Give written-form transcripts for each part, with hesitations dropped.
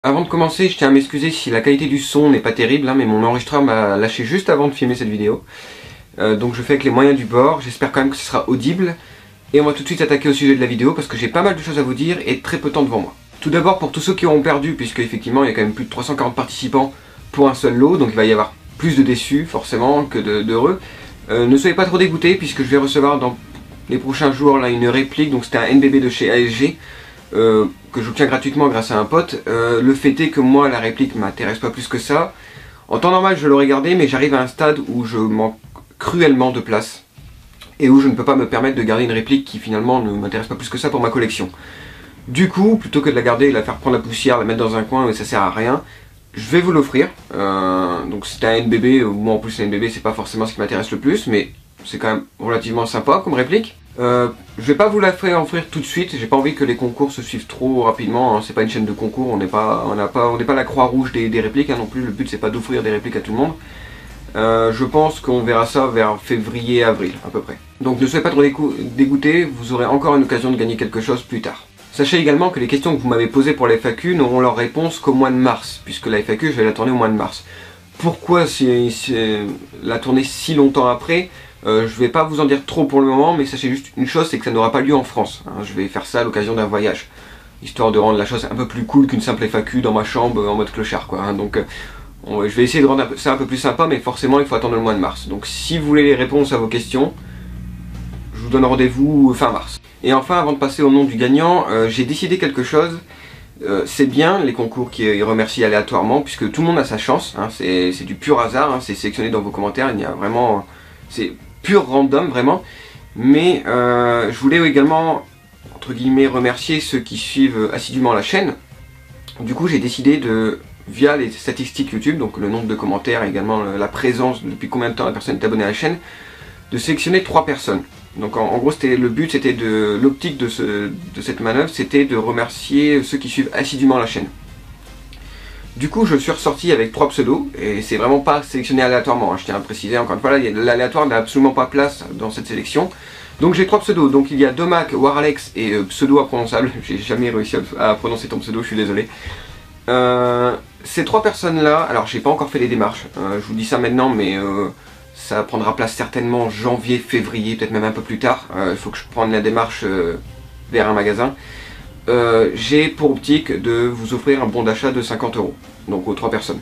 Avant de commencer, je tiens à m'excuser si la qualité du son n'est pas terrible, hein, mais mon enregistreur m'a lâché juste avant de filmer cette vidéo. Donc je fais avec les moyens du bord, j'espère quand même que ce sera audible. Et on va tout de suite attaquer au sujet de la vidéo parce que j'ai pas mal de choses à vous dire et très peu de temps devant moi. Tout d'abord pour tous ceux qui auront perdu, puisque effectivement il y a quand même plus de 340 participants pour un seul lot, donc il va y avoir plus de déçus forcément que d'heureux. Ne soyez pas trop dégoûtés puisque je vais recevoir dans les prochains jours là une réplique, donc c'était un NBB de chez ASG. Que j'obtiens gratuitement grâce à un pote. Le fait est que moi la réplique m'intéresse pas plus que ça. En temps normal je l'aurais gardé, mais j'arrive à un stade où je manque cruellement de place et où je ne peux pas me permettre de garder une réplique qui finalement ne m'intéresse pas plus que ça pour ma collection. Du coup, plutôt que de la garder et la faire prendre la poussière, la mettre dans un coin et ça sert à rien, je vais vous l'offrir. Donc c'est un NBB, moi en plus un NBB c'est pas forcément ce qui m'intéresse le plus, mais c'est quand même relativement sympa comme réplique. Je vais pas vous la faire offrir tout de suite, j'ai pas envie que les concours se suivent trop rapidement, hein. C'est pas une chaîne de concours, on n'est pas la Croix-Rouge des répliques, hein, non plus, le but c'est pas d'offrir des répliques à tout le monde. Je pense qu'on verra ça vers février-avril à peu près. Donc ne soyez pas trop dégoûtés, vous aurez encore une occasion de gagner quelque chose plus tard. Sachez également que les questions que vous m'avez posées pour la FAQ n'auront leur réponse qu'au mois de mars, puisque la FAQ je vais la tourner au mois de mars. Pourquoi la tourner si longtemps après? Je vais pas vous en dire trop pour le moment, mais sachez juste une chose, c'est que ça n'aura pas lieu en France. Hein. Je vais faire ça à l'occasion d'un voyage, histoire de rendre la chose un peu plus cool qu'une simple FAQ dans ma chambre en mode clochard, quoi. Hein. Donc je vais essayer de rendre ça un peu plus sympa, mais forcément il faut attendre le mois de mars. Donc si vous voulez les réponses à vos questions, je vous donne rendez-vous fin mars. Et enfin, avant de passer au nom du gagnant, j'ai décidé quelque chose. C'est bien les concours qui remercient aléatoirement, puisque tout le monde a sa chance, hein. C'est du pur hasard, hein. C'est sélectionné dans vos commentaires, il y a vraiment... c'est pur random vraiment, mais je voulais également entre guillemets remercier ceux qui suivent assidûment la chaîne. Du coup j'ai décidé de, via les statistiques YouTube, donc le nombre de commentaires et également la présence, depuis combien de temps la personne est abonnée à la chaîne, de sélectionner 3 personnes. Donc en gros le but c'était de l'optique de cette manœuvre, c'était de remercier ceux qui suivent assidûment la chaîne. Du coup je suis ressorti avec 3 pseudos, et c'est vraiment pas sélectionné aléatoirement, hein. Je tiens à préciser encore une fois, l'aléatoire n'a absolument pas place dans cette sélection. Donc j'ai 3 pseudos, donc il y a Domac, Waralex et pseudo imprononçable, j'ai jamais réussi à prononcer ton pseudo, je suis désolé. Ces 3 personnes là, alors j'ai pas encore fait les démarches, je vous dis ça maintenant, mais ça prendra place certainement janvier, février, peut-être même un peu plus tard. Il faut que je prenne la démarche vers un magasin. J'ai pour optique de vous offrir un bon d'achat de 50 €, donc aux 3 personnes,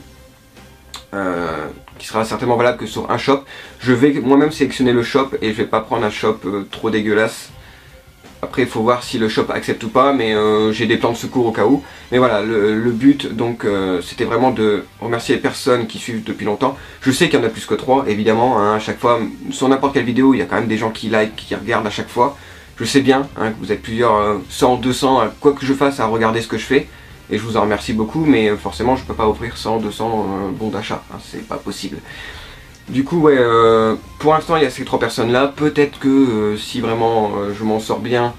qui sera certainement valable que sur un shop. Je vais moi-même sélectionner le shop et je vais pas prendre un shop trop dégueulasse. Après il faut voir si le shop accepte ou pas, mais j'ai des plans de secours au cas où. Mais voilà, le but donc c'était vraiment de remercier les personnes qui suivent depuis longtemps. Je sais qu'il y en a plus que 3 évidemment, hein, à chaque fois, sur n'importe quelle vidéo il y a quand même des gens qui like, qui regardent à chaque fois. Je sais bien, hein, que vous êtes plusieurs, 100, 200, quoi que je fasse à regarder ce que je fais, et je vous en remercie beaucoup, mais forcément je peux pas offrir 100, 200 bons d'achat, hein, c'est pas possible. Du coup, ouais, pour l'instant il y a ces 3 personnes là, peut-être que si vraiment je m'en sors bien,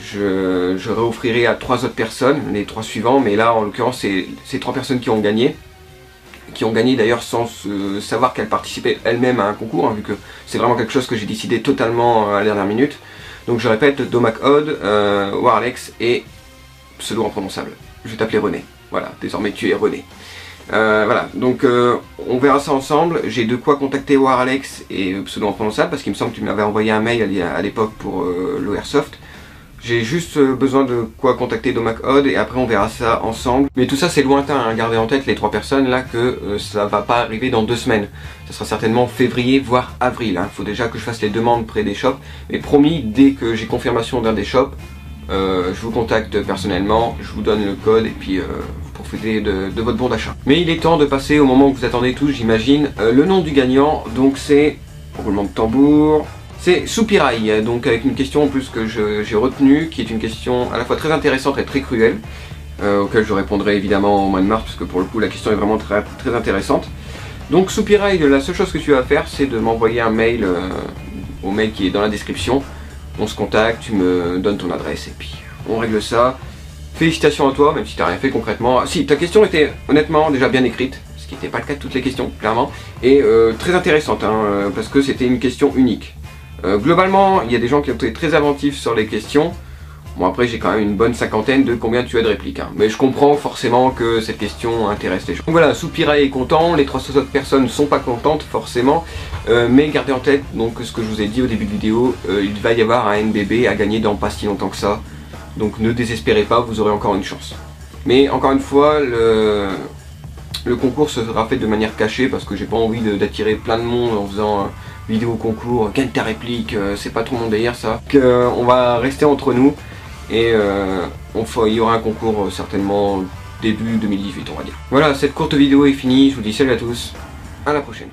je réoffrirai à 3 autres personnes, les 3 suivants, mais là en l'occurrence c'est ces 3 personnes qui ont gagné d'ailleurs sans savoir qu'elles participaient elles-mêmes à un concours, hein, vu que c'est vraiment quelque chose que j'ai décidé totalement à la dernière minute. Donc je répète, Domac Odd, Waralex et pseudo imprononçable. Je vais t'appeler René. Voilà, désormais tu es René. Voilà, donc on verra ça ensemble. J'ai de quoi contacter Waralex et pseudo imprononçable parce qu'il me semble que tu m'avais envoyé un mail à l'époque pour le Airsoft. J'ai juste besoin de quoi contacter Domac Odd et après on verra ça ensemble. Mais tout ça c'est lointain, hein. Gardez en tête les 3 personnes là que ça va pas arriver dans 2 semaines. Ça sera certainement février voire avril, hein. Faut déjà que je fasse les demandes près des shops. Mais promis, dès que j'ai confirmation d'un des shops, je vous contacte personnellement, je vous donne le code et puis vous profitez de votre bon d'achat. Mais il est temps de passer au moment que vous attendez tous, j'imagine. Le nom du gagnant, donc c'est, roulement de tambour, c'est Soupirail, donc avec une question en plus que j'ai retenue, qui est une question à la fois très intéressante et très cruelle, auquel je répondrai évidemment au mois de mars, parce que pour le coup la question est vraiment très intéressante. Donc Soupirail, la seule chose que tu vas faire, c'est de m'envoyer un mail au mail qui est dans la description. On se contacte, tu me donnes ton adresse et puis on règle ça. Félicitations à toi, même si tu n'as rien fait concrètement. Si, ta question était honnêtement déjà bien écrite, ce qui n'était pas le cas de toutes les questions, clairement, et très intéressante, hein, parce que c'était une question unique. Globalement, il y a des gens qui ont été très inventifs sur les questions. Bon après j'ai quand même une bonne cinquantaine de combien tu as de répliques, hein. Mais je comprends forcément que cette question intéresse les gens. Donc voilà, Soupirail est content, les 300 autres personnes ne sont pas contentes forcément, mais gardez en tête donc ce que je vous ai dit au début de vidéo, il va y avoir un NBB à gagner dans pas si longtemps que ça, donc ne désespérez pas, vous aurez encore une chance. Mais encore une fois, le concours se sera fait de manière cachée parce que j'ai pas envie d'attirer plein de monde en faisant vidéo concours, gagne ta réplique, c'est pas trop mon délire ça. Donc, on va rester entre nous. Et il y aura un concours certainement début 2018 on va dire. Voilà, cette courte vidéo est finie, je vous dis salut à tous, à la prochaine.